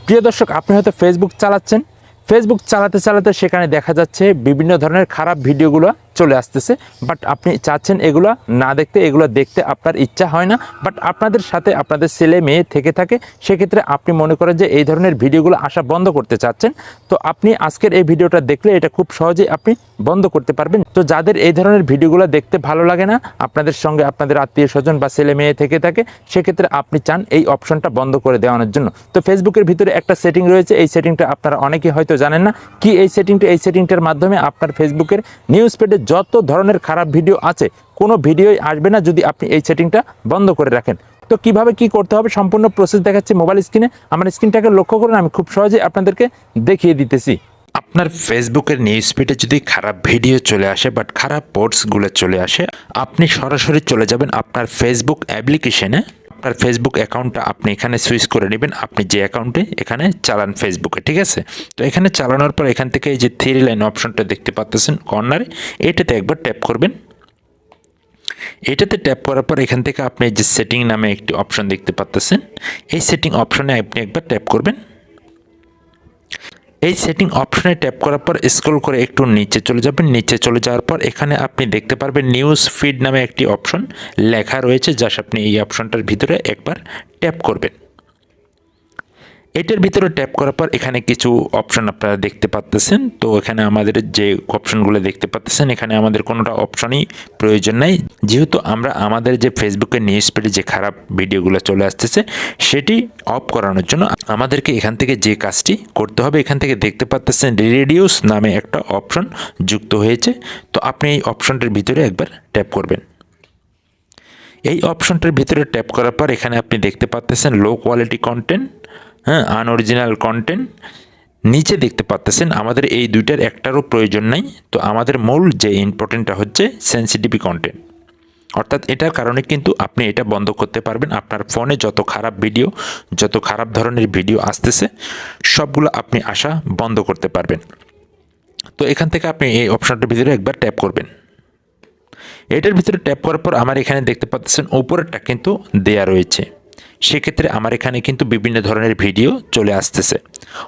প্রিয় দর্শক, আপনি হয়তো ফেসবুক চালাচ্ছেন, ফেসবুক চালাতে চালাতে সেখানে দেখা যাচ্ছে বিভিন্ন ধরনের খারাপ ভিডিওগুলো চলে আসতেছে, বাট আপনি চাচ্ছেন এগুলো না দেখতে, এগুলো দেখতে আপনার ইচ্ছা হয় না, বাট আপনাদের সাথে আপনাদের ছেলে মেয়ে থেকে থাকে, সেক্ষেত্রে আপনি মনে করেন যে এই ধরনের ভিডিওগুলো আসা বন্ধ করতে চাচ্ছেন। তো আপনি আজকের এই ভিডিওটা দেখলে এটা খুব সহজেই আপনি বন্ধ করতে পারবেন। তো যাদের এই ধরনের ভিডিওগুলো দেখতে ভালো লাগে না, আপনাদের সঙ্গে আপনাদের আত্মীয় স্বজন বা ছেলে মেয়ে থেকে থাকে, সেক্ষেত্রে আপনি চান এই অপশনটা বন্ধ করে দেওয়ানোর জন্য। তো ফেসবুকের ভিতরে একটা সেটিং রয়েছে, এই সেটিংটা আপনারা অনেকেই হয়তো জানেন না কি এই সেটিংটা। এই সেটিংটার মাধ্যমে আপনার ফেসবুকের নিউজ ফিডে যত ধরনের খারাপ ভিডিও আছে, কোনো ভিডিওই আসবে না যদি আপনি এই সেটিংটা বন্ধ করে রাখেন। তো কিভাবে কি করতে হবে সম্পূর্ণ প্রসেস দেখাচ্ছি মোবাইল স্ক্রিনে। আমার স্ক্রিনটাকে লক্ষ্য করুন, আমি খুব সহজে আপনাদেরকে দেখিয়ে দিতেছি। আপনার ফেসবুকের নিউজ ফিডে যদি খারাপ ভিডিও চলে আসে বাট খারাপ পোস্টগুলো চলে আসে, আপনি সরাসরি চলে যাবেন আপনার ফেসবুক অ্যাপ্লিকেশনে। আপনার ফেসবুক অ্যাকাউন্টটা আপনি এখানে সুইচ করে নেবেন, আপনি যে অ্যাকাউন্টে এখানে চালান ফেসবুকে, ঠিক আছে। তো এখানে চালানোর পর এখান থেকে এই যে 3 লাইন অপশনটা দেখতে পাচ্ছেন কর্নারে, এটাতে একবার ট্যাপ করবেন। এটাতে ট্যাপ করার পর এখান থেকে আপনি যে সেটিং নামে একটি অপশন দেখতে পাচ্ছেন, এই সেটিং অপশনে আপনি একবার ট্যাপ করবেন। এই সেটিং অপশনে ট্যাপ করার পর স্ক্রল করে একটু নিচে চলে যাবেন। নিচে চলে যাওয়ার পর এখানে আপনি দেখতে পারবেন নিউজ ফিড নামে একটি অপশন লেখা রয়েছে, জাস্ট আপনি এই অপশনটার ভিতরে একবার ট্যাপ করবেন। এটার ভিতরে ট্যাপ করার পর এখানে কিছু অপশন আপনারা দেখতে পাচ্ছেন। তো এখানে আমাদের যে অপশনগুলো দেখতে পাচ্ছেন, এখানে আমাদের কোনোটা অপশনই প্রয়োজন নাই, যেহেতু আমরা আমাদের যে ফেসবুকের নিউজ ফিডে যে খারাপ ভিডিওগুলো চলে আসতেছে সেটি অফ করানোর জন্য আমাদেরকে এখান থেকে যে কাজটি করতে হবে, এখান থেকে দেখতে পাচ্ছেন রিডিউস নামে একটা অপশন যুক্ত হয়েছে। তো আপনি এই অপশনটার ভিতরে একবার ট্যাপ করবেন। এই অপশনটার ভিতরে ট্যাপ করার পর এখানে আপনি দেখতে পাচ্ছেন low quality content, unoriginal content. নিচে দেখতে পাচ্ছেন আমাদের এই দুইটার একটারও প্রয়োজন নাই। তো আমাদের মূল যে ইম্পর্টেন্টটা হচ্ছে সেন্সিটিভ কন্টেন্ট, অর্থাৎ এটার কারণে কিন্তু আপনি এটা বন্ধ করতে পারবেন। আপনার ফোনে যত খারাপ ভিডিও, যত খারাপ ধরনের ভিডিও আসতেছে, সবগুলো আপনি আসা বন্ধ করতে পারবেন। তো এখান থেকে আপনি এই অপশনটার ভিতরে একবার ট্যাপ করবেন। এটার ভিতরে ট্যাপ করার পর আমার এখানে দেখতে পাচ্ছেন উপরেরটা কিন্তু দেয়া রয়েছে, সেক্ষেত্রে আমার এখানে কিন্তু বিভিন্ন ধরনের ভিডিও চলে আসতেছে।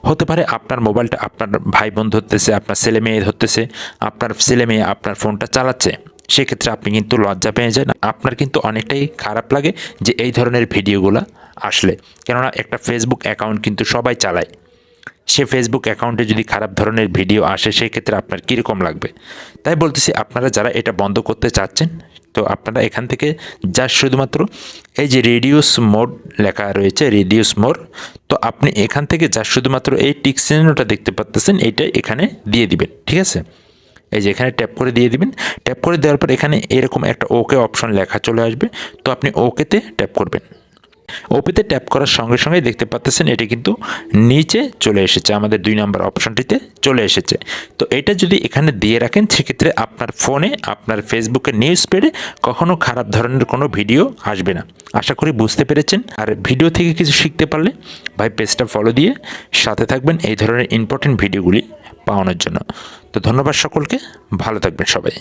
হতে পারে আপনার মোবাইলটা আপনার ভাই বোন ধরতেছে, আপনার ছেলে মেয়ে ধরতেছে, আপনার ছেলে মেয়ে আপনার ফোনটা চালাচ্ছে, সেক্ষেত্রে আপনি কিন্তু লজ্জা পেয়ে যান, আপনার কিন্তু অনেকটাই খারাপ লাগে যে এই ধরনের ভিডিওগুলো আসলে। কেননা একটা ফেসবুক অ্যাকাউন্ট কিন্তু সবাই চালায়, সে ফেসবুক অ্যাকাউন্টে যদি খারাপ ধরনের ভিডিও আসে সেক্ষেত্রে আপনার কীরকম লাগবে। তাই বলতেছি, আপনারা যারা এটা বন্ধ করতে চাচ্ছেন, তো আপনারা এখান থেকে জাস্ট শুধুমাত্র এই যে রিডিউস মোড লেখা রয়েছে, রিডিউস মোড, তো আপনি এখান থেকে জাস্ট শুধুমাত্র এই টিক চিহ্নটা দেখতে পাচ্ছেন, এইটা এখানে দিয়ে দিবেন, ঠিক আছে। এই যে এখানে ট্যাপ করে দিয়ে দিবেন। ট্যাপ করে দেওয়ার পর এখানে এরকম একটা ওকে অপশন লেখা চলে আসবে, তো আপনি ওকেতে ট্যাপ করবেন। ওপিতে ট্যাপ করার সঙ্গে সঙ্গে দেখতে পাচ্ছেন এটি কিন্তু নিচে চলে এসেছে, আমাদের 2 নম্বর অপশনটিতে চলে এসেছে। তো এটা যদি এখানে দিয়ে রাখেন, সেক্ষেত্রে আপনার ফোনে আপনার ফেসবুকের নিউজ পেডে কখনো খারাপ ধরনের কোনো ভিডিও আসবে না। আশা করি বুঝতে পেরেছেন। আর ভিডিও থেকে কিছু শিখতে পারলে ভাই পেজটা ফলো দিয়ে সাথে থাকবেন এই ধরনের ইম্পর্টেন্ট ভিডিওগুলি পাওয়ানোর জন্য। তো ধন্যবাদ সকলকে, ভালো থাকবেন সবাই।